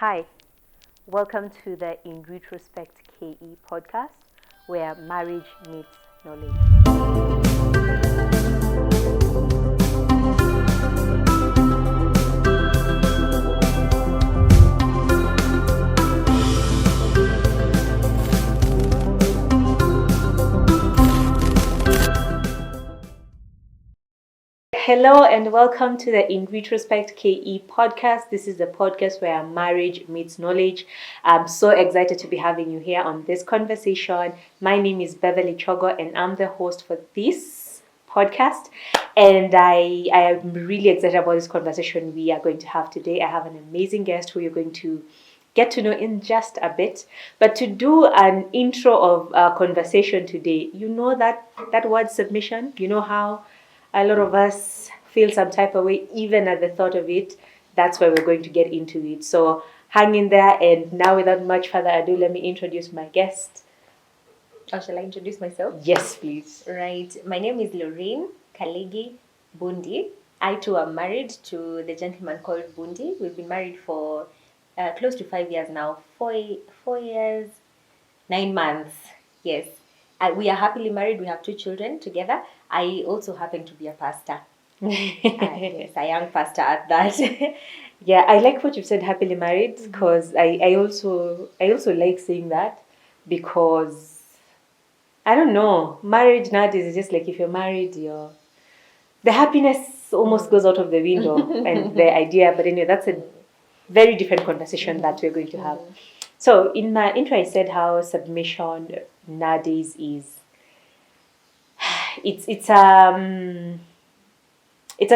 Hi, welcome to the In Retrospect KE podcast, where marriage meets knowledge. Hello and welcome to the In Retrospect KE podcast. This is the podcast where marriage meets knowledge. I'm so excited to be having you here on this conversation. My name is Beverly Chogo and I'm the host for this podcast. And I am really excited about this conversation we are going to have today. I have an amazing guest who you're going to get to know in just a bit. But to do an intro of our conversation today, you know that word submission, you know how a lot of us feel some type of way even at the thought of it. That's why we're going to get into it. So hang in there, and now without much further ado, let me introduce my guest. Or shall I introduce myself? Yes, please. Right. My name is Lorraine Kalegi Bundi. I too am married to the gentleman called Bundi. We've been married for close to 5 years now. 4 years, 9 months. Yes. We are happily married. We have 2 children together. I also happen to be a pastor. Yes, a young pastor at that. Yeah, I like what you've said, happily married, because I also like saying that, because I don't know, marriage nowadays is just like if you're married, the happiness almost goes out of the window and the idea. But anyway, that's a very different conversation that we're going to have. So in my intro, I said how submission nowadays is it's a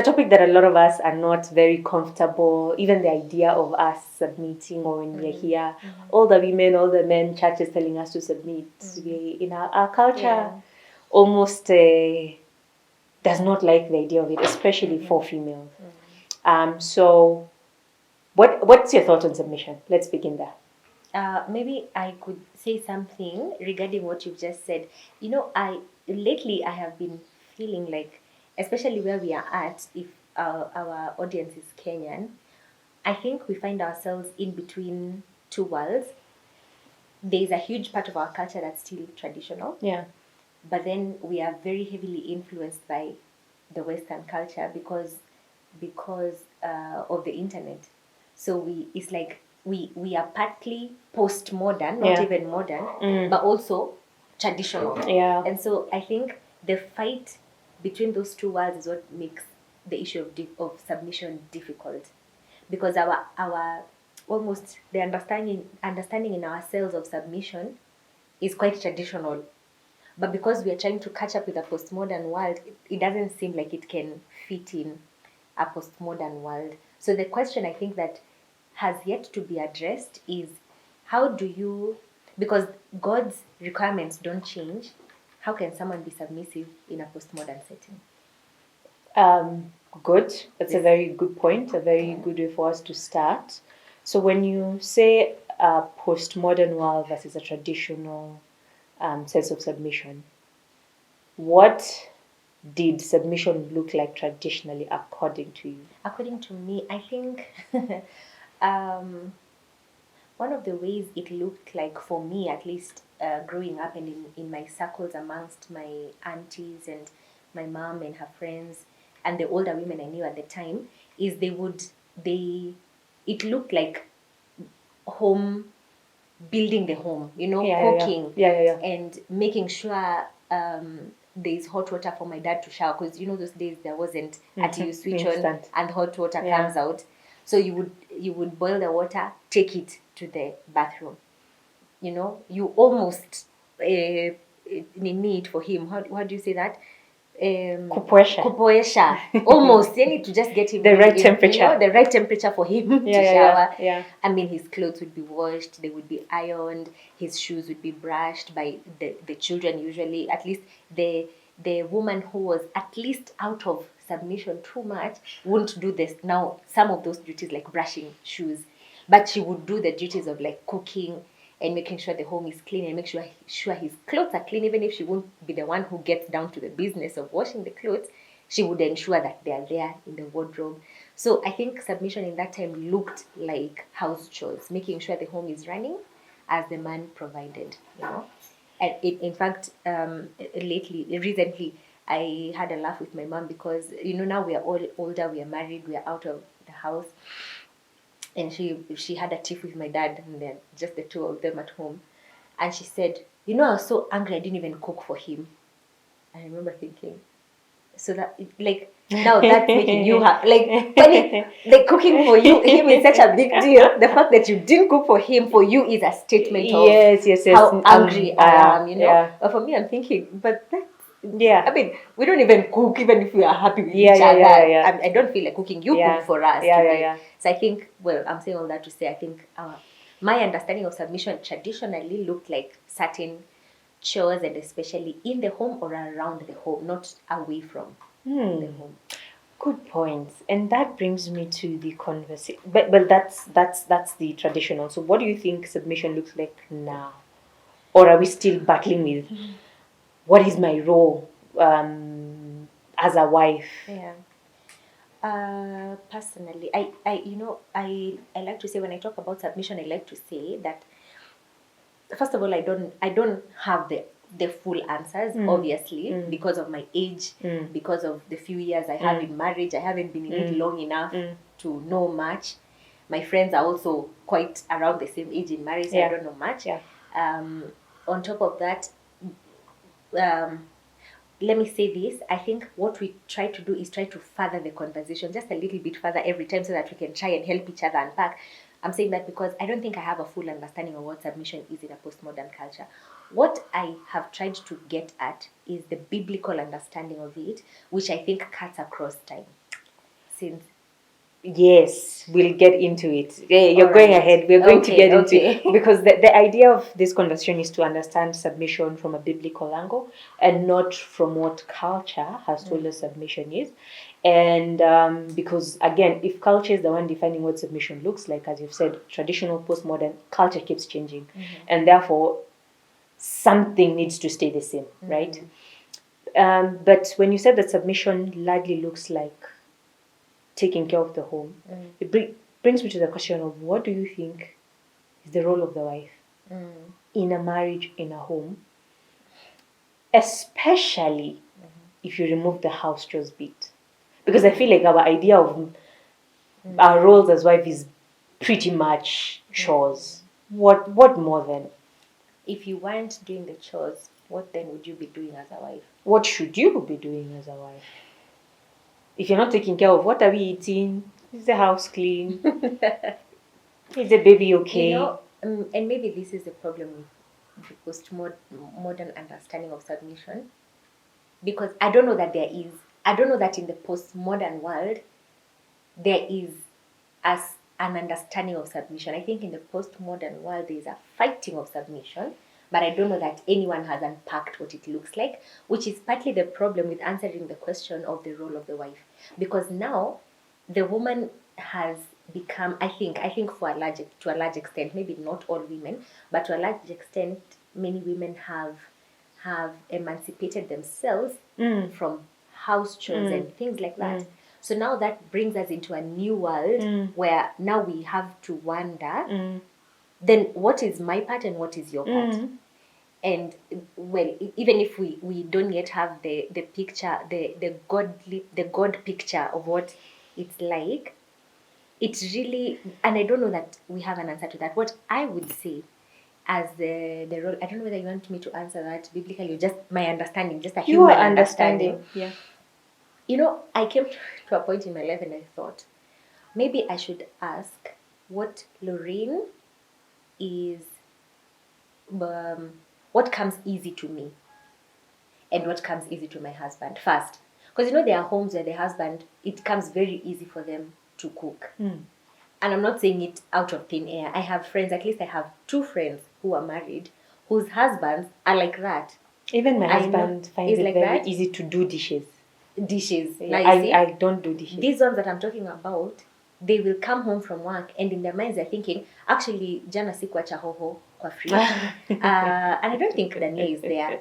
topic that a lot of us are not very comfortable. Even the idea of us submitting, or when we're here, all the women, all the men, churches telling us to submit. In our culture, almost does not like the idea of it, especially for females. So, what's your thought on submission? Let's begin there. Maybe I could say something regarding what you've just said. Lately I have been feeling like, especially where we are at, if our audience is Kenyan, I think we find ourselves in between 2 worlds. There is a huge part of our culture that's still traditional. Yeah. But then we are very heavily influenced by the Western culture because of the internet. So it's like we are partly postmodern, not even modern, but also traditional. Yeah. And so I think the fight between those 2 worlds is what makes the issue of submission difficult, because our almost the understanding in ourselves of submission is quite traditional. But because we are trying to catch up with a postmodern world, it doesn't seem like it can fit in a postmodern world. So the question I think that has yet to be addressed is, how do you, because God's requirements don't change, how can someone be submissive in a postmodern setting? Good. That's a very good point, a very good way for us to start. So when you say a postmodern world versus a traditional sense of submission, what did submission look like traditionally according to you? According to me, I think one of the ways it looked like, for me at least, growing up and in my circles amongst my aunties and my mom and her friends and the older women I knew at the time, is it looked like building the home, cooking and making sure there's hot water for my dad to shower, because those days there wasn't until you switch on and hot water comes out. So you would boil the water, take it to the bathroom. You almost need it for him. How do you say that? Kupoesha. Almost. You need to just get him the right temperature. The right temperature for him to shower. Yeah. I mean, his clothes would be washed, they would be ironed, his shoes would be brushed by the children usually. At least the woman who was at least out of submission too much wouldn't do this. Now, some of those duties like brushing shoes, but she would do the duties of like cooking and making sure the home is clean and make sure his clothes are clean. Even if she won't be the one who gets down to the business of washing the clothes, she would ensure that they are there in the wardrobe. So I think submission in that time looked like house chores, making sure the home is running as the man provided, you know. And in fact, recently, I had a laugh with my mom because, you know, now we are all older, we are married, we are out of the house. And she had a tiff with my dad, and then just the two of them at home. And she said, you know, I was so angry I didn't even cook for him. I remember thinking, so that like now that's making you like funny, like cooking for him is such a big deal. The fact that you didn't cook for him, for you, is a statement of Yes. how angry I am, you know. Yeah. But for me, I'm thinking, but that, Yeah. I mean, we don't even cook even if we are happy with Yeah, each yeah, other. yeah, yeah. I don't feel like cooking. You Yeah. cook for us Yeah, today. yeah. So I think, well, I'm saying all that to say, I think my understanding of submission traditionally looked like certain chores, and especially in the home or around the home, not away from the home. Good points, and that brings me to the conversation. But that's the traditional. So, what do you think submission looks like now, or are we still battling with what is my role as a wife? Yeah. Personally, I like to say, when I talk about submission, I like to say that, first of all, I don't have the full answers, obviously, because of my age, because of the few years I have in marriage. I haven't been in it long enough to know much. My friends are also quite around the same age in marriage, so I don't know much. Yeah. On top of that, um, let me say this. I think what we try to do is try to further the conversation just a little bit further every time, so that we can try and help each other unpack. I'm saying that because I don't think I have a full understanding of what submission is in a postmodern culture. What I have tried to get at is the biblical understanding of it, which I think cuts across time. Since Yes, we'll get into it. Yeah, you're All going right. ahead. We're going to Okay, get into okay. it because the idea of this conversation is to understand submission from a biblical angle and not from what culture has told us submission is. And because, again, if culture is the one defining what submission looks like, as you've said, traditional, postmodern, culture keeps changing. And therefore, something needs to stay the same, right? But when you said that submission largely looks like taking care of the home, it brings me to the question of what do you think is the role of the wife in a marriage, in a home, especially if you remove the house chores bit? Because I feel like our idea of our roles as wife is pretty much chores. What more than? If you weren't doing the chores, what then would you be doing as a wife? What should you be doing as a wife? If you're not taking care of what are we eating? Is the house clean? Is the baby okay? You know, and maybe this is the problem with the postmodern understanding of submission, because I don't know that I don't know that in the postmodern world there is as an understanding of submission. I think in the postmodern world there is a fighting of submission, but I don't know that anyone has unpacked what it looks like, which is partly the problem with answering the question of the role of the wife, because now the woman has become, I think to a large extent, maybe not all women, but to a large extent, many women have emancipated themselves from house chores and things like that. So now that brings us into a new world where now we have to wonder, then what is my part and what is your part? And well, even if we don't yet have the picture, the god picture of what it's like, it's really, and I don't know that we have an answer to that. What I would say as the role, I don't know whether you want me to answer that biblically or just my understanding, just a You human are understanding. Yeah. You know, I came to a point in my life and I thought maybe I should ask what Lorraine is, what comes easy to me and what comes easy to my husband first. Because you know, there are homes where the husband, it comes very easy for them to cook. And I'm not saying it out of thin air. I have friends, at least I have 2 friends who are married, whose husbands are like that. Even my I know. husband finds Is it like very that? easy to do dishes. Dishes. Yeah, Now you see, I don't do dishes. these ones that I'm talking about, they will come home from work and in their minds they're thinking, actually, jana sikuacha hoho kwa fridge. And I don't think Dania is there.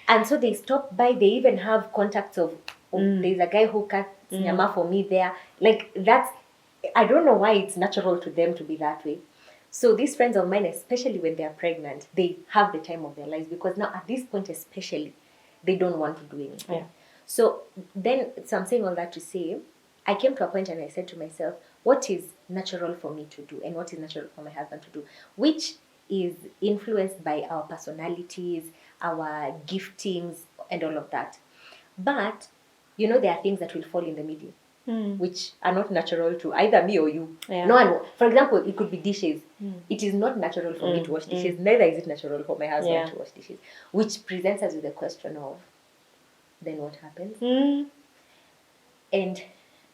And so they stop by, they even have contacts of there's a guy who cuts nyama for me there. Like that's, I don't know why it's natural to them to be that way. So these friends of mine, especially when they are pregnant, they have the time of their lives, because now at this point especially, they don't want to do anything. Yeah. So I'm saying all that to say, I came to a point and I said to myself, what is natural for me to do and what is natural for my husband to do, which is influenced by our personalities, our giftings, and all of that. But, there are things that will fall in the middle, which are not natural to either me or you. Yeah. No one. For example, it could be dishes. It is not natural for me to wash dishes. Neither is it natural for my husband to wash dishes. Which presents us with the question of, then what happens? And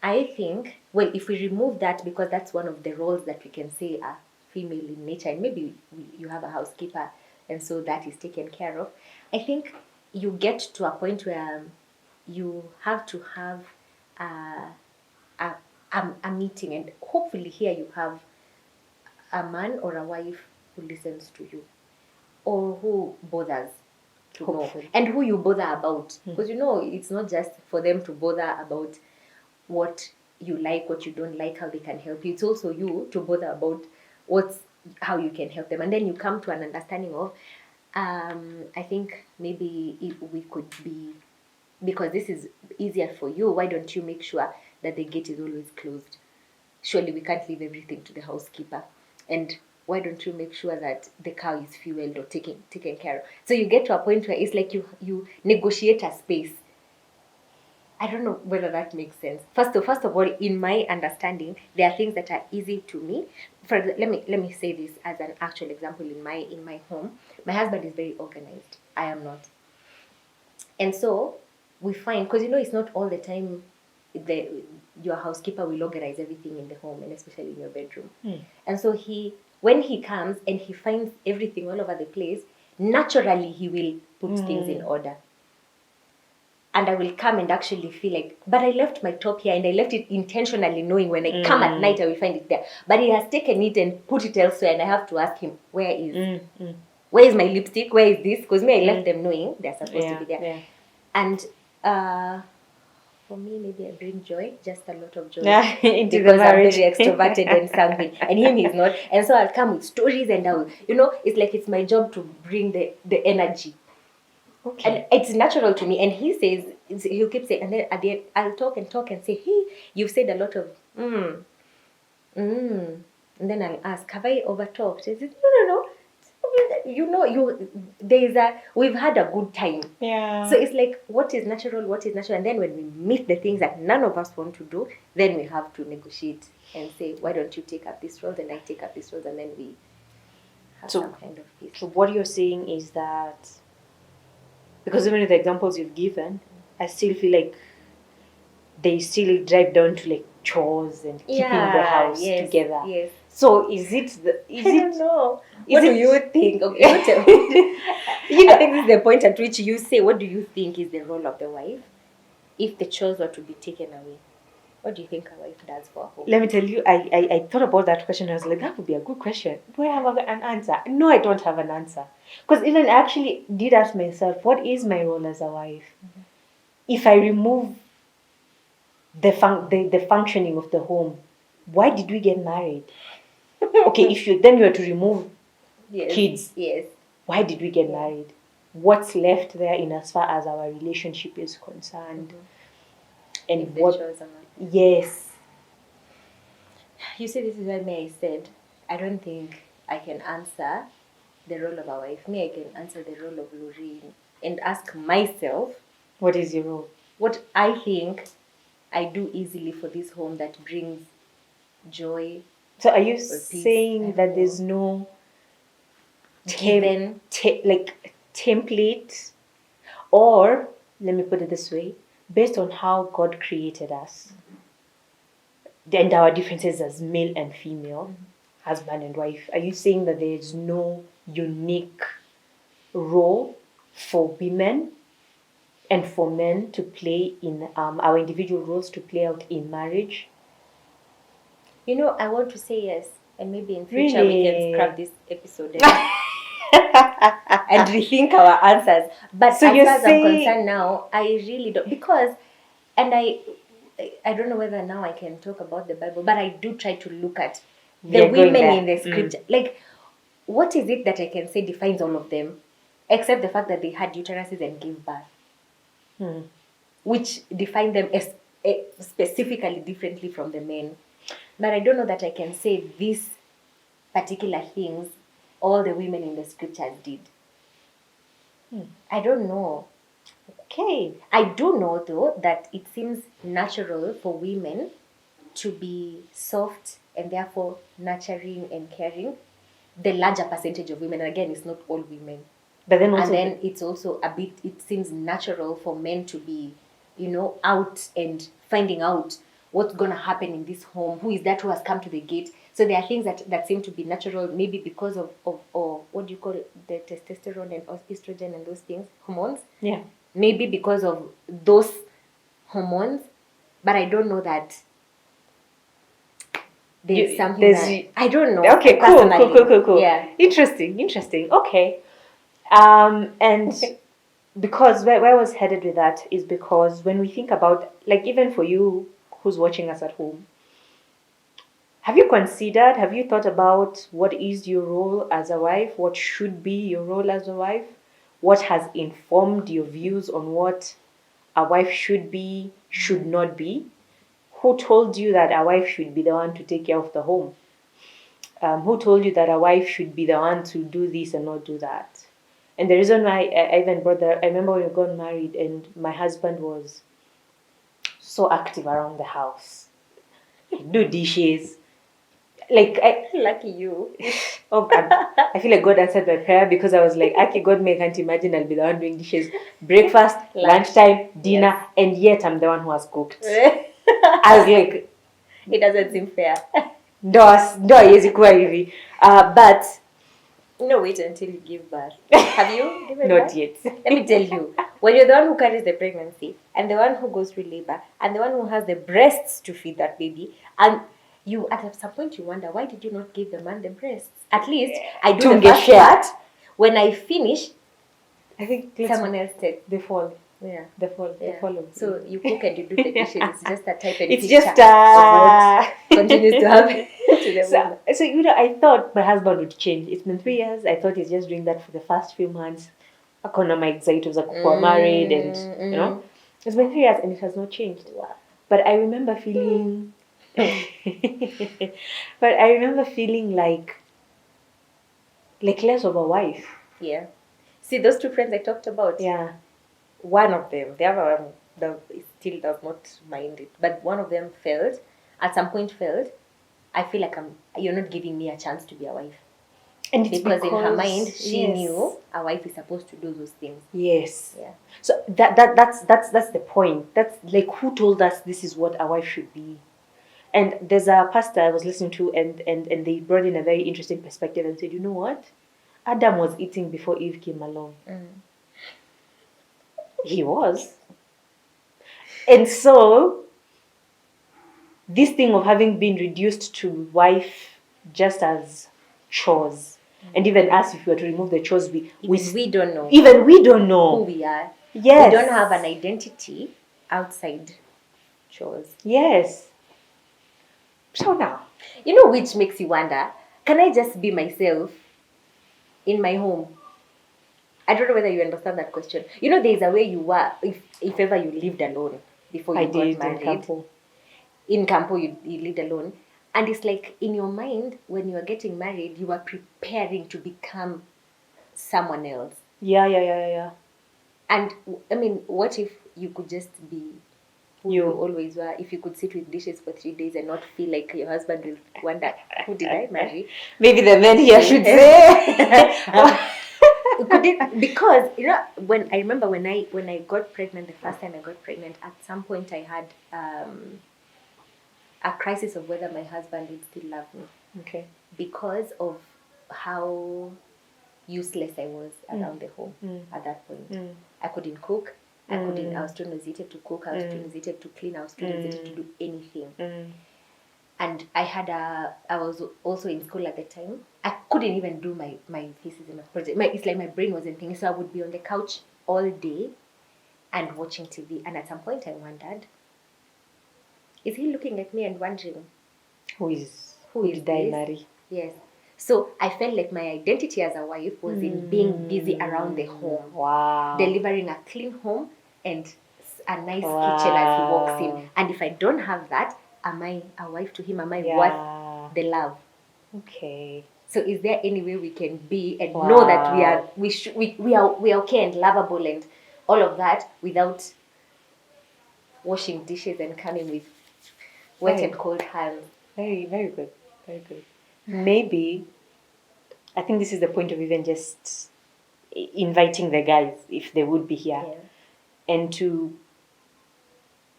I think, well, if we remove that, because that's one of the roles that we can say are female in nature, and maybe you have a housekeeper, and so that is taken care of, I think you get to a point where you have to have a meeting, and hopefully here you have a man or a wife who listens to you, or who bothers to Hopefully. know, and who you bother about, because it's not just for them to bother about what you like, what you don't like, how they can help you. It's also you to bother about how you can help them, and then you come to an understanding of, I think maybe if we could be, because this is easier for you, why don't you make sure that the gate is always closed? Surely we can't leave everything to the housekeeper. And why don't you make sure that the cow is fueled or taken care of? So you get to a point where it's like you negotiate a space. I don't know whether that makes sense. First of all, in my understanding, there are things that are easy to me. Let me say this as an actual example. In my home, my husband is very organized. I am not, and so we find, because it's not all the time your housekeeper will organize everything in the home, and especially in your bedroom. And so when he comes and he finds everything all over the place, naturally he will put things in order. And I will come and actually feel like, but I left my top here, and I left it intentionally, knowing when I come at night I will find it there. But he has taken it and put it elsewhere, and I have to ask him, where is my lipstick? Where is this? Because I left them knowing they're supposed to be there. Yeah. And for me, maybe I bring joy, just a lot of joy. Into because the marriage. I'm very extroverted and sanguine, and him is not. And so I'll come with stories, and it's like it's my job to bring the energy. Okay. And it's natural to me. And he'll keep saying, and then at the end, I'll talk and say, hey, you've said a lot of and then I'll ask, have I overtalked? He says, no. We've had a good time. Yeah. So it's like, what is natural? And then when we meet the things that none of us want to do, then we have to negotiate and say, why don't you take up this role and I take up this role, and then we have some kind of peace. So what you're saying is that, because even with the examples you've given, I still feel like they still drive down to like chores and keeping the house together. Yes. So is it? I don't know. What do you think? Okay, I think this is the point at which you say, what do you think is the role of the wife if the chores were to be taken away? What do you think a wife does for a home? Let me tell you, I thought about that question. I was like, that would be a good question. Do I have an answer? No, I don't have an answer. Because even I actually did ask myself, what is my role as a wife? If I remove the functioning of the home, why did we get married? Okay, if you were to remove kids, why did we get married? What's left there in as far as our relationship is concerned? And if what? Yes. You see, this is why I said I don't think I can answer the role of a wife. I can answer the role of Lorraine and ask myself, what is your role? What I think I do easily for this home that brings joy. So are you saying that there's no template, or let me put it this way, based on how God created us and our differences as male and female, husband and wife, are you saying that there's no unique role for women and for men to play in our individual roles to play out in marriage? I want to say yes, and maybe in future we can scrap this episode and rethink our answers. But so as far as I'm concerned now, I really don't, because And I don't know whether now I can talk about the Bible, but I do try to look at the women in the scripture. Like, what is it that I can say defines all of them, except the fact that they had uteruses and gave birth, which define them specifically differently from the men. But I don't know that I can say these particular things all the women in the scriptures did. I don't know. Okay. I do know, though, that it seems natural for women to be soft and therefore nurturing and caring. The larger percentage of women, and again, it's not all women. But then also, and then it's also a bit, it seems natural for men to be, out and finding out what's going to happen in this home. Who is that who has come to the gate? So there are things that seem to be natural, maybe because of what do you call it, the testosterone and estrogen and those things, hormones. Yeah. Maybe because of those hormones, but I don't know that there's something that I don't know. Okay, cool. Yeah. Interesting. Okay. And because where I was headed with that is because when we think about, like, even for you who's watching us at home, have you thought about what is your role as a wife? What should be your role as a wife? What has informed your views on what a wife should be, should not be? Who told you that a wife should be the one to take care of the home? Who told you that a wife should be the one to do this and not do that? And the reason why I even brought that, I remember when we got married and my husband was so active around the house. He'd do dishes. Like, Lucky you. I feel like God answered my prayer because I was like, Aki, God, I can't imagine I'll be the one doing dishes. Breakfast, lunchtime, dinner, yes. And yet I'm the one who has cooked. I was like, it doesn't seem fair. But no, wait until you give birth. Have you given Not birth? yet. Let me tell you, when you're the one who carries the pregnancy and the one who goes through labor and the one who has the breasts to feed that baby, and you at some point you wonder, why did you not give the man the breasts? At least I do the first part. When I finish, I think someone else takes. They fall. Yeah. They follow. So you cook and you do the dishes. It's just a type and it's just what continues to happen to the woman. So I thought my husband would change. It's been 3 years. I thought he's just doing that for the first few months. Akona my anxiety was we're married and it's been 3 years and it has not changed. Wow. But I remember feeling like less of a wife. Yeah. See those two friends I talked about? Yeah. One of them, the other one still does not mind it, but one of them failed. At some point failed. I feel like you're not giving me a chance to be a wife. And because in her mind she knew a wife is supposed to do those things. Yes. Yeah. So that's the point. That's like, who told us this is what a wife should be? And there's a pastor I was listening to and they brought in a very interesting perspective and said, you know what? Adam was eating before Eve came along. He was. And so this thing of having been reduced to wife just as chores, and even us, if we were to remove the chores, we don't know. Even we don't know who we are. Yes. We don't have an identity outside chores. Yes. So now, which makes you wonder, can I just be myself in my home? I don't know whether you understand that question. There's a way you were if ever you lived alone before you got married. In Campo, you lived alone. And it's like, in your mind, when you are getting married, you are preparing to become someone else. Yeah. And, I mean, what if you could just be who you always were? If you could sit with dishes for 3 days and not feel like your husband will wonder, who did I marry? Maybe the men here should say. Could it, because when I remember when I got pregnant, the first time I got pregnant, at some point I had a crisis of whether my husband would still love me. Okay. Because of how useless I was around the home at that point. I couldn't cook. I was too nauseated to cook. I was too nauseated to clean. I was too nauseated to do anything. And I was also in school at the time. I couldn't even do my thesis and my project. It's like my brain wasn't thinking. So I would be on the couch all day and watching TV. And at some point I wondered, is he looking at me and wondering, Who Who did is I this? marry? Yes. So I felt like my identity as a wife was in being busy around the home, Wow. delivering a clean home and a nice kitchen as he walks in. And if I don't have that, am I a wife to him? Am I worth the love? Okay. So is there any way we can be and know that we are okay and lovable and all of that without washing dishes and coming with wet and cold hands? Very, very good. Very good. Maybe, I think this is the point of even just inviting the guys, if they would be here, and to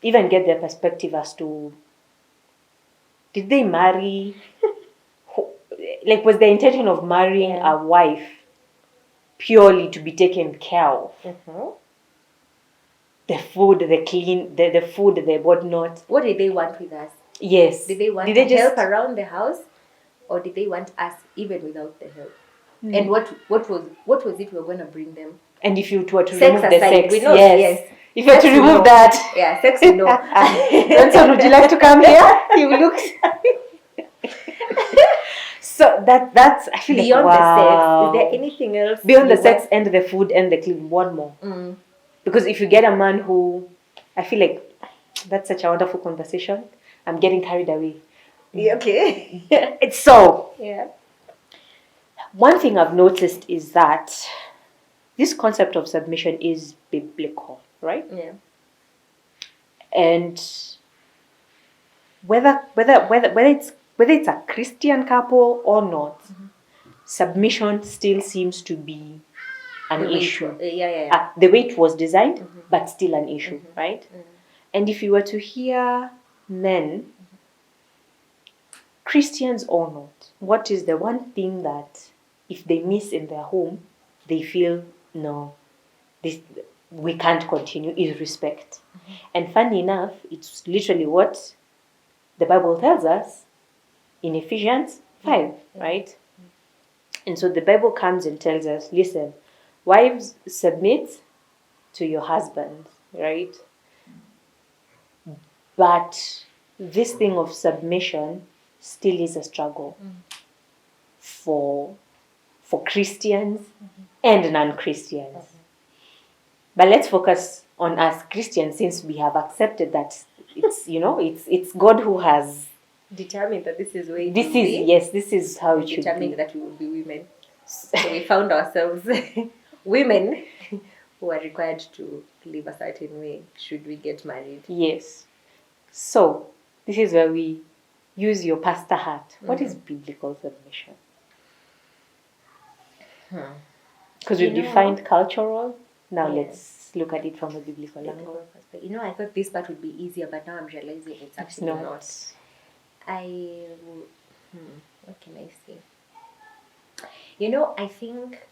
even get their perspective as to, did they marry? Like, was the intention of marrying a wife purely to be taken care of? The food, the clean, the food, the whatnot. What did they want with us? Yes. Did they want help around the house, or did they want us even without the help? And what was it we were going to bring them? And if you were to sex remove aside, the sex, we know, yes. If you were to remove that, sex, we know. Johnson, would you like to come here? You look. So that's I feel beyond like, the sex. Is there anything else beyond the sex and the food and the clean? One more. Because if you get a man who, I feel like that's such a wonderful conversation. I'm getting carried away. Okay. It's so. Yeah. One thing I've noticed is that this concept of submission is biblical, right? Yeah. And whether it's a Christian couple or not, submission still seems to be an issue. The way it was designed, but still an issue, right? And if you were to hear men, Christians or not, what is the one thing that if they miss in their home, they feel, no, we can't continue, is respect. And funny enough, it's literally what the Bible tells us in Ephesians 5, right? And so the Bible comes and tells us, listen, wives, submit to your husbands, right? But this thing of submission still is a struggle for Christians and non-Christians. But let's focus on us Christians, since we have accepted that it's it's God who has determined that this is way. This is how it should be. Determined that we will be women. So we found ourselves women who are required to live a certain way should we get married. Yes. So this is where we use your pastor hat. What is biblical submission? Because we've defined cultural. Now let's look at it from a biblical angle. I thought this part would be easier, but now I'm realizing it's actually not. What can I say? I think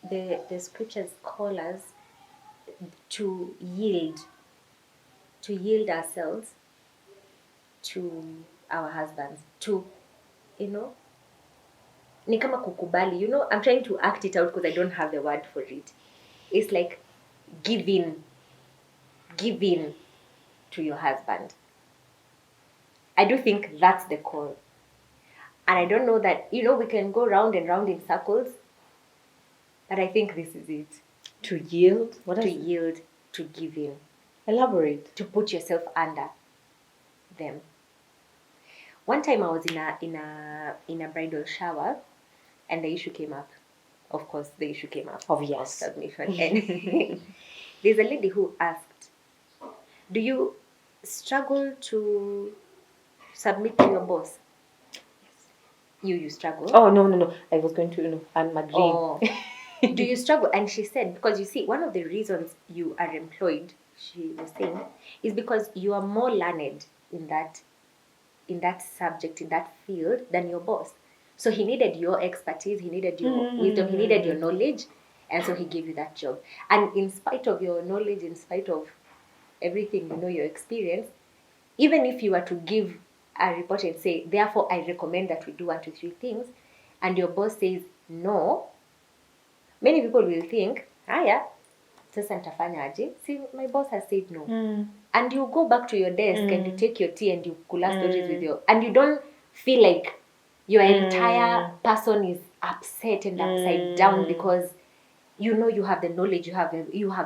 the scriptures call us to yield ourselves to our husbands, to ni kama kukubali. I'm trying to act it out because I don't have the word for it. It's like give in to your husband. I do think that's the call. And I don't know that, we can go round and round in circles, but I think this is it. To yield? Yield, to give in. Elaborate. To put yourself under them. One time I was in a bridal shower, and the issue came up. Of course, the issue came up. Obvious. Of submission. And there's a lady who asked, do you struggle to submit to your boss? You struggle? Oh, no. I was going to, I'm agreeing. Oh. Do you struggle? And she said, because you see, one of the reasons you are employed, she was saying, is because you are more learned in that subject, in that field, than your boss. So he needed your expertise, he needed your wisdom, he needed your knowledge, and so he gave you that job. And in spite of your knowledge, in spite of everything, your experience, even if you were to give a report and say, therefore, I recommend that we do 1, 2, 3 things, and your boss says no, many people will think, sasa nitafanya aje? See, my boss has said no. and you go back to your desk and you take your tea and you kula stories with your, and you don't feel like your entire person is upset and upside down because you know you have the knowledge, you have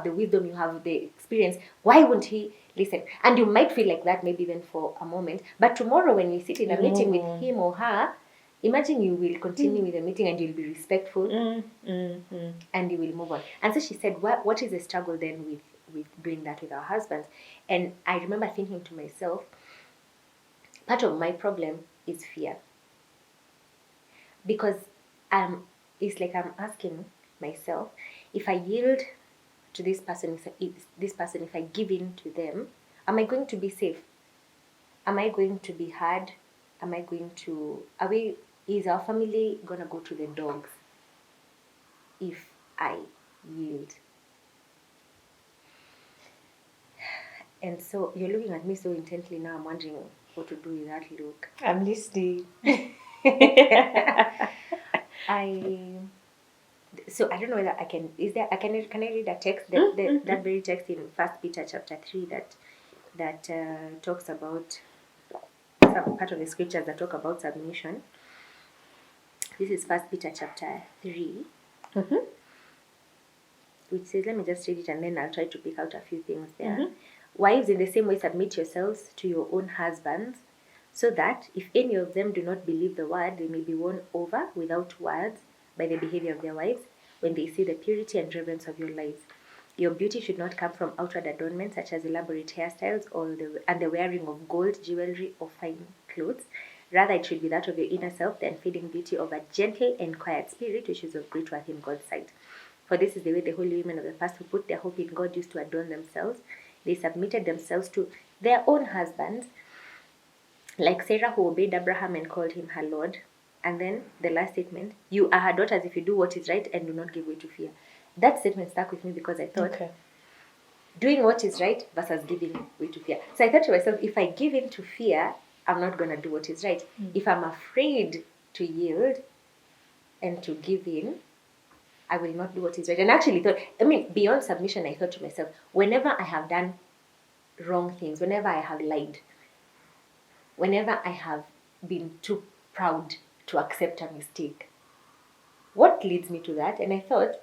the wisdom, you have the experience. Why won't he listen? And you might feel like that maybe even for a moment, but tomorrow when you sit in a meeting with him or her, imagine you will continue with the meeting and you'll be respectful and you will move on. And so she said, what is the struggle then with doing that with our husbands? And I remember thinking to myself, part of my problem is fear. Because it's like I'm asking myself, if I yield to this person, if I give in to them, am I going to be safe? Am I going to be hard? Is our family gonna go to the dogs if I yield? And so you're looking at me so intently now, I'm wondering what to do with that look. I'm listening. So I don't know whether I can. Can I read a text that very text in 1 Peter chapter 3 that talks about some part of the scriptures that talk about submission. This is 1 Peter chapter 3, which says, let me just read it and then I'll try to pick out a few things there. Wives, in the same way, submit yourselves to your own husbands, so that if any of them do not believe the word, they may be won over without words by the behavior of their wives when they see the purity and reverence of your lives. Your beauty should not come from outward adornment such as elaborate hairstyles and the wearing of gold, jewelry, or fine clothes. Rather, it should be that of your inner self, the unfading beauty of a gentle and quiet spirit, which is of great worth in God's sight. For this is the way the holy women of the past who put their hope in God used to adorn themselves. They submitted themselves to their own husbands, like Sarah, who obeyed Abraham and called him her Lord. And then the last statement, you are her daughters if you do what is right and do not give way to fear. That statement stuck with me because I thought, doing what is right versus giving way to fear. So I thought to myself, if I give in to fear, I'm not going to do what is right. If I'm afraid to yield and to give in, I will not do what is right. And actually beyond submission, I thought to myself, whenever I have done wrong things, whenever I have lied, whenever I have been too proud to accept a mistake, what leads me to that? And I thought,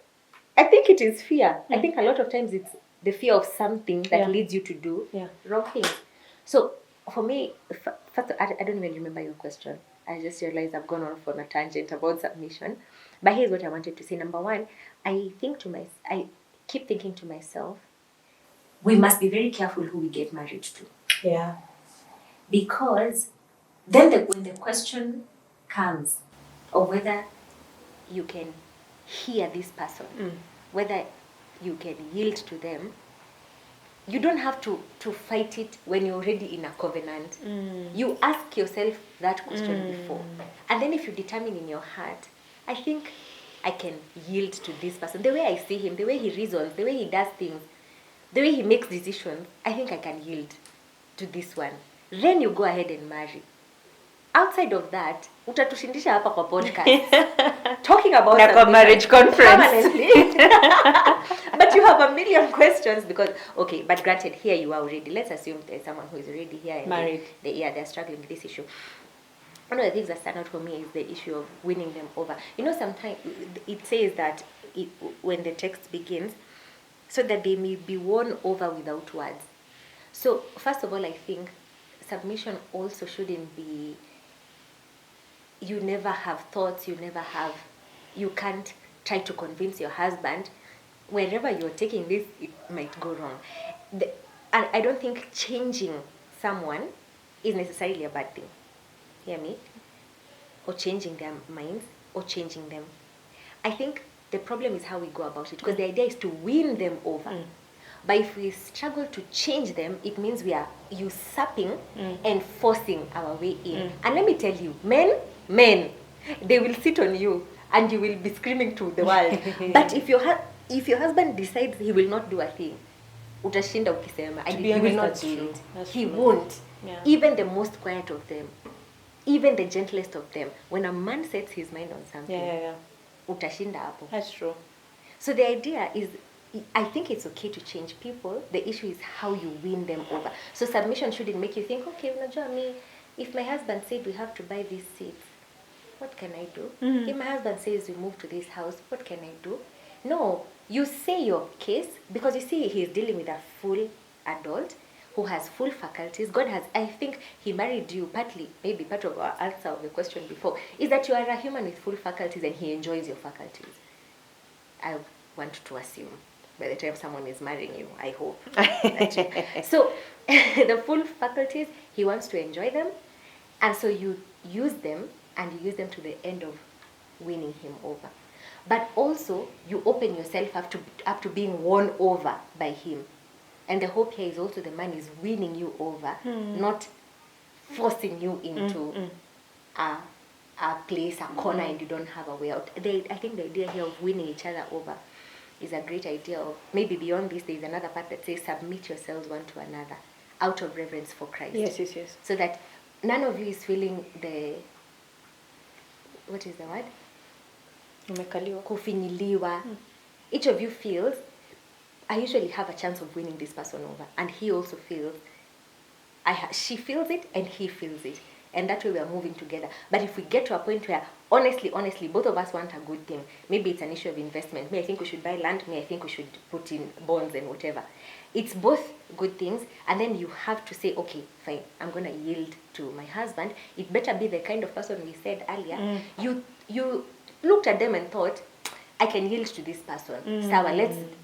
I think it is fear. I think a lot of times it's the fear of something that leads you to do wrong things. So for me, first, I don't even remember your question. I just realized I've gone off on a tangent about submission. But here's what I wanted to say. Number one, I keep thinking to myself, we must be very careful who we get married to. Yeah. Because then when the question comes of whether you can hear this person, whether you can yield to them, you don't have to fight it when you're already in a covenant. You ask yourself that question before. And then if you determine in your heart, I think I can yield to this person. The way I see him, the way he reasons, the way he does things, the way he makes decisions, I think I can yield to this one. Then you go ahead and marry. Outside of that, utatushindisha hapa kwa podcast talking about like a marriage conference. But you have a million questions because, okay, but granted, here you are already. Let's assume there's someone who is already here and married. They're struggling with this issue. One of the things that stand out for me is the issue of winning them over. You know, sometimes it says that when the text begins, so that they may be won over without words. So, first of all, I think submission also shouldn't be, you never have thoughts, you can't try to convince your husband. Wherever you're taking this, it might go wrong. And I don't think changing someone is necessarily a bad thing. Hear me? Or changing their minds, or changing them. I think the problem is how we go about it, because the idea is to win them over. But if we struggle to change them, it means we are usurping and forcing our way in. And let me tell you, men, they will sit on you and you will be screaming to the world. But if your husband decides he will not do a thing, utashinda ukisema, and he will not do it. He won't. Yeah. Even the most quiet of them, even the gentlest of them, when a man sets his mind on something, utashinda hapo. That's true. So the idea is, I think it's okay to change people. The issue is how you win them over. So submission shouldn't make you think, okay, unajua me, if my husband said we have to buy these seats, what can I do? If my husband says we move to this house, what can I do? No, you say your case, because you see he's dealing with a full adult who has full faculties. God has, I think he married you partly, maybe part of our answer of the question before, is that you are a human with full faculties and he enjoys your faculties. I want to assume by the time someone is marrying you, I hope. So the full faculties, he wants to enjoy them, and so you use them, and you use them to the end of winning him over. But also you open yourself up to being won over by him. And the hope here is also the man is winning you over, not forcing you into a place, a corner, and you don't have a way out. I think the idea here of winning each other over is a great idea. Of maybe beyond this, there is another part that says submit yourselves one to another out of reverence for Christ. Yes. So that none of you is feeling the, what is the word? Kufinyiliwa. Each of you feels, I usually have a chance of winning this person over, and he also feels, she feels it and he feels it, and that way we are moving together. But if we get to a point where honestly both of us want a good thing, maybe it's an issue of investment, me I think we should buy land, me I think we should put in bonds and whatever, it's both good things, and then you have to say, okay, fine, I'm going to yield to my husband. It better be the kind of person we said earlier. You looked at them and thought, I can yield to this person. Sawa,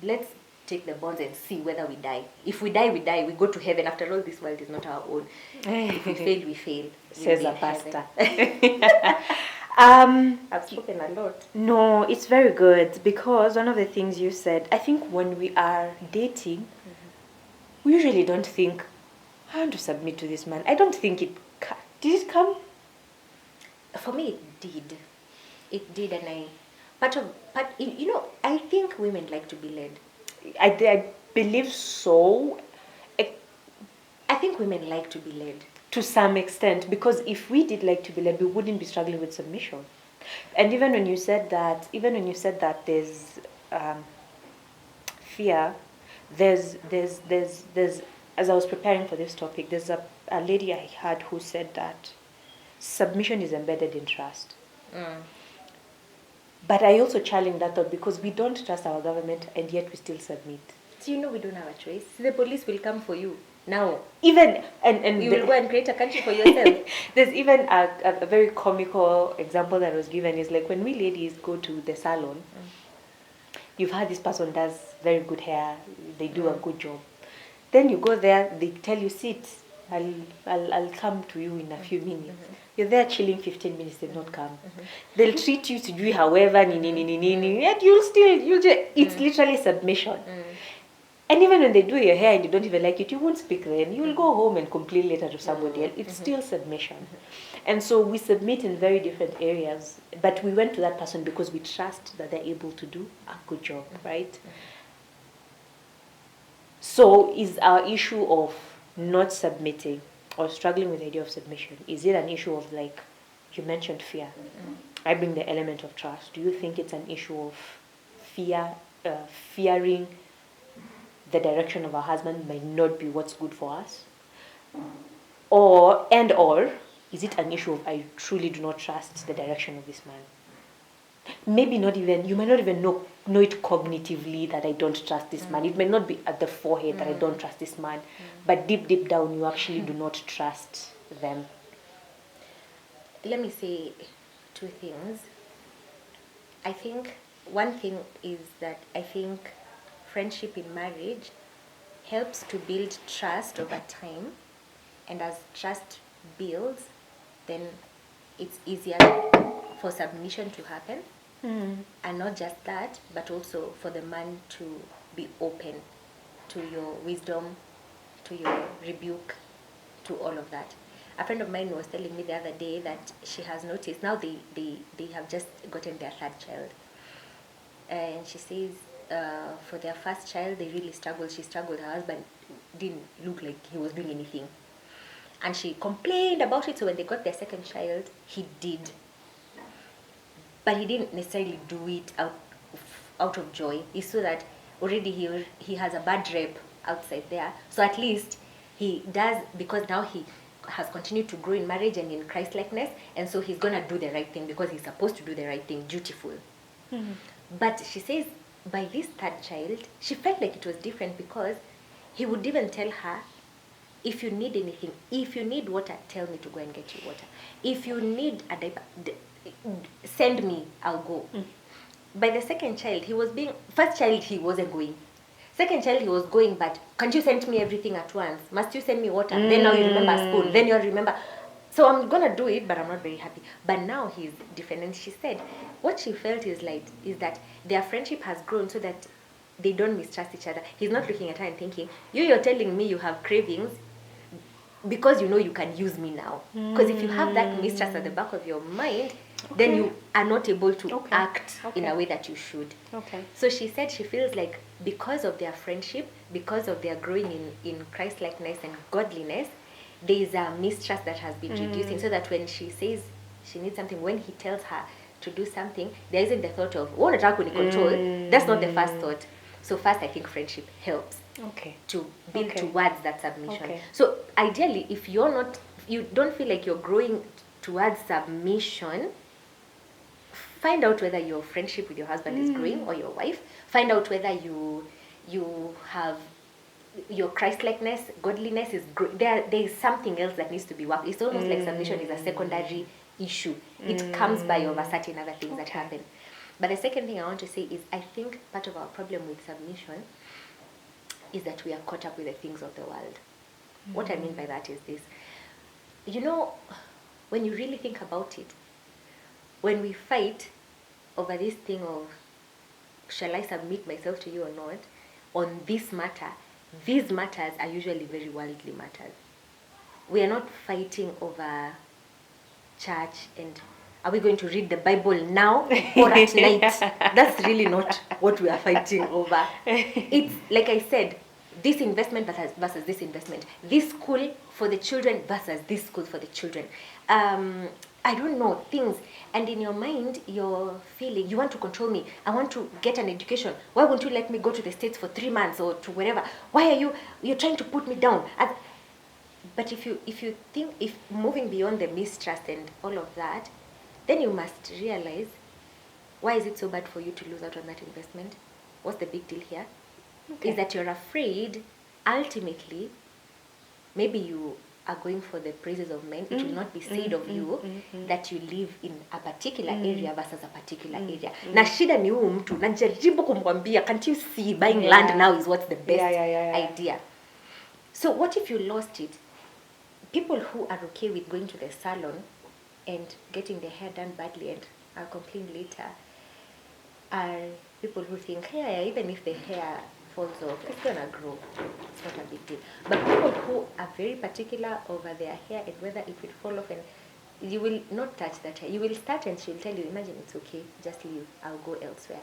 let's take the bonds and see whether we die. If we die, we die. We go to heaven. After all, this world is not our own. If we fail, we fail. Says a pastor. I've spoken a lot. No, it's very good, because one of the things you said, I think when we are dating, we usually don't think, I want to submit to this man. I don't think it... Did it come? For me, it did. It did, and I think women like to be led. I believe so. I think women like to be led. To some extent, because if we did like to be led, we wouldn't be struggling with submission. And even when you said that there's fear, there's as I was preparing for this topic, there's a lady I had who said that submission is embedded in trust. But I also challenge that thought, because we don't trust our government and yet we still submit. So you know we don't have a choice. The police will come for you now. Even and you will go and create a country for yourself. There's even a very comical example that was given, is like when we ladies go to the salon, you've had this person does very good hair, they do a good job. Then you go there, they tell you, sit, I'll come to you in a few minutes. You're there chilling 15 minutes, they've not come. They'll treat you to do however, yet it's literally submission. And even when they do your hair and you don't even like it, you won't speak then. You will go home and complain later to somebody else. It's still submission. And so we submit in very different areas, but we went to that person because we trust that they're able to do a good job, right? So is our issue of not submitting or struggling with the idea of submission, is it an issue of, like you mentioned, fear? I bring the element of trust. Do you think it's an issue of fearing the direction of our husband might not be what's good for us? Or is it an issue of, I truly do not trust the direction of this man? Maybe not even, you might not even know it cognitively that I don't trust this man. It may not be at the forehead that I don't trust this man, but deep down you actually do not trust them. Let me say two things. I think one thing is that I think friendship in marriage helps to build trust over time, and as trust builds, then it's easier for submission to happen. And not just that, but also for the man to be open to your wisdom, to your rebuke, to all of that. A friend of mine was telling me the other day that she has noticed, now they have just gotten their third child. And she says for their first child, they really struggled. She struggled. Her husband didn't look like he was doing anything. And she complained about it. So when they got their second child, he did. But he didn't necessarily do it out of joy. He saw that already he has a bad rep outside there. So at least he does, because now he has continued to grow in marriage and in Christ-likeness, and so he's going to do the right thing because he's supposed to do the right thing, dutiful. But she says by this third child, she felt like it was different because he would even tell her, if you need anything, if you need water, tell me to go and get you water. If you need a diaper, send me, I'll go. By the second child, first child he wasn't going. Second child he was going, but can't you send me everything at once? Must you send me water? Then now you remember spoon. Then you remember. So I'm gonna do it, but I'm not very happy. But now he's different. And she said, what she felt is that their friendship has grown so that they don't mistrust each other. He's not looking at her and thinking, you're telling me you have cravings because you know you can use me now. Because if you have that mistrust at the back of your mind, then you are not able to act in a way that you should. So she said she feels like because of their friendship, because of their growing in Christ-likeness and godliness, there is a mistrust that has been reducing, so that when she says she needs something, when he tells her to do something, there isn't the thought of, oh, nataka control. That's not the first thought. So first, I think friendship helps to build towards that submission. So ideally, if you don't feel like you're growing towards submission, find out whether your friendship with your husband is growing, or your wife. Find out whether you have your Christ-likeness, godliness is growing. There is something else that needs to be worked. It's almost like submission is a secondary issue. It comes by over certain other things that happen. But the second thing I want to say is, I think part of our problem with submission is that we are caught up with the things of the world. What I mean by that is this. You know, when you really think about it, when we fight over this thing of, shall I submit myself to you or not, on this matter, these matters are usually very worldly matters. We are not fighting over church and are we going to read the Bible now or at night? That's really not what we are fighting over. It's, like I said, this investment versus this investment. This school for the children versus this school for the children. I don't know, things. And in your mind, you're feeling, you want to control me. I want to get an education. Why won't you let me go to the States for 3 months or to wherever? Why are you're trying to put me down? But if you think, if moving beyond the mistrust and all of that, then you must realize, why is it so bad for you to lose out on that investment? What's the big deal here? Is that you're afraid, ultimately, maybe you are going for the praises of men. It will not be said of you that you live in a particular area versus a particular area. Na shida ni huyu mtu, najaribu kumwambia, can't you see buying land now is what's the best idea? So what if you lost it? People who are okay with going to the salon and getting their hair done badly and I'll complain later are people who think, even if the hair falls off, it's gonna grow. It's not a big deal. But people who are very particular over their hair and whether it will fall off, and you will not touch that hair. You will start and she'll tell you, imagine it's okay, just leave, I'll go elsewhere.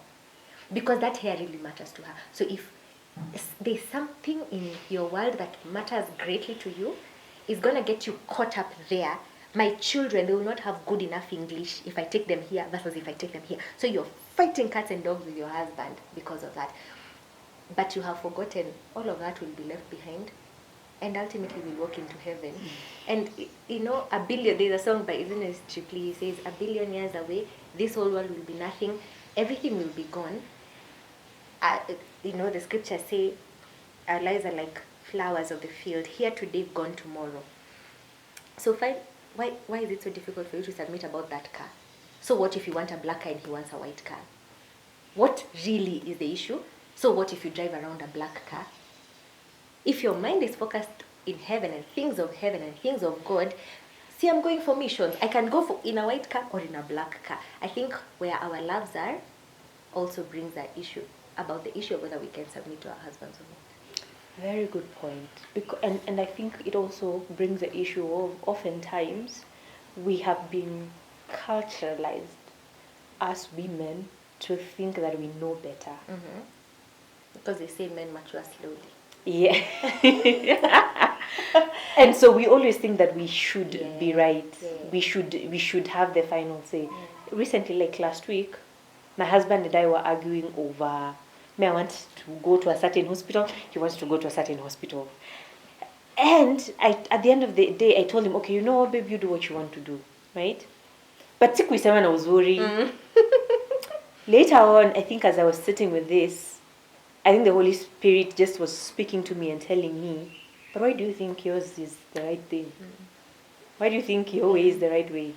Because that hair really matters to her. So if there's something in your world that matters greatly to you, it's gonna get you caught up there. My children, they will not have good enough English if I take them here versus if I take them here. So you're fighting cats and dogs with your husband because of that. But you have forgotten all of that will be left behind and ultimately will walk into heaven. And, you know, there's a song by, isn't it, Triply, he says, 1 billion years away, this whole world will be nothing, everything will be gone. You know, the scriptures say, our lives are like flowers of the field, here today, gone tomorrow. So why is it so difficult for you to submit about that car? So what if you want a black car and he wants a white car? What really is the issue? So what if you drive around a black car? If your mind is focused in heaven and things of God, see, I'm going for missions. I can go in a white car or in a black car. I think where our loves are also brings that issue, about the issue of whether we can submit to our husbands or not. Very good point. And I think it also brings the issue of oftentimes we have been culturalized as women to think that we know better. Because they say men mature slowly. Yeah. And so we always think that we should be right. Yeah. We should have the final say. Yeah. Recently, like last week, my husband and I were arguing over Me, I want to go to a certain hospital. He wants to go to a certain hospital. And at the end of the day, I told him, okay, you know what, babe, you do what you want to do, right? But siku I was worried. Later on, I think as I was sitting with this, I think the Holy Spirit just was speaking to me and telling me, but why do you think yours is the right thing? Why do you think your way is the right way?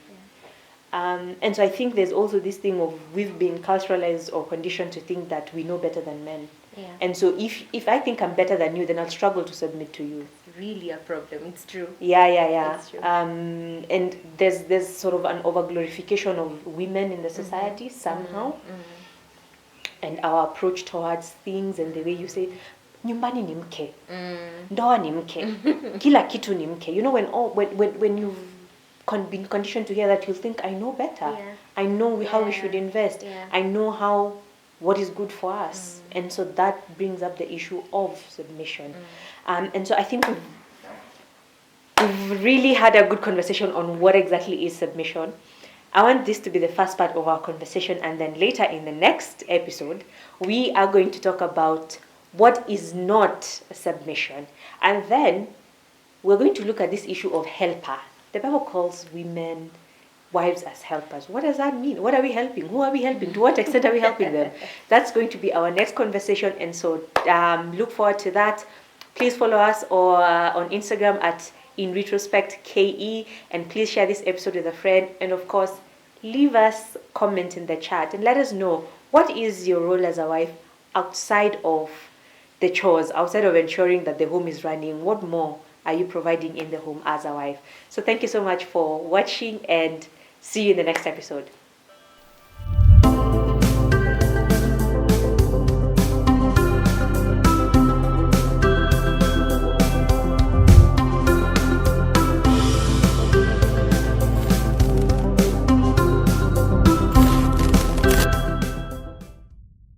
And so I think there's also this thing of we've been culturalized or conditioned to think that we know better than men. Yeah. And so if I think I'm better than you, then I'll struggle to submit to you. It's really a problem. It's true. Yeah. It's true. And there's sort of an overglorification of women in the society somehow. And our approach towards things and the way you say, nyumbani ni mke, ndoa ni mke, kila kitu ni mke. You know, when you've been conditioned to hear that, you'll think, I know better. Yeah. I know how we should invest. Yeah. I know what is good for us. And so that brings up the issue of submission. And so I think we've really had a good conversation on what exactly is submission. I want this to be the first part of our conversation, and then later in the next episode, we are going to talk about what is not submission. And then we're going to look at this issue of helper. The Bible calls women, wives as helpers. What does that mean? What are we helping? Who are we helping? To what extent are we helping them? That's going to be our next conversation, and so look forward to that. Please follow us on Instagram at In Retrospect KE, and please share this episode with a friend, and of course leave us comment in the chat and let us know what is your role as a wife outside of the chores, outside of ensuring that the home is running. What more are you providing in the home as a wife? So thank you so much for watching, and see you in the next episode.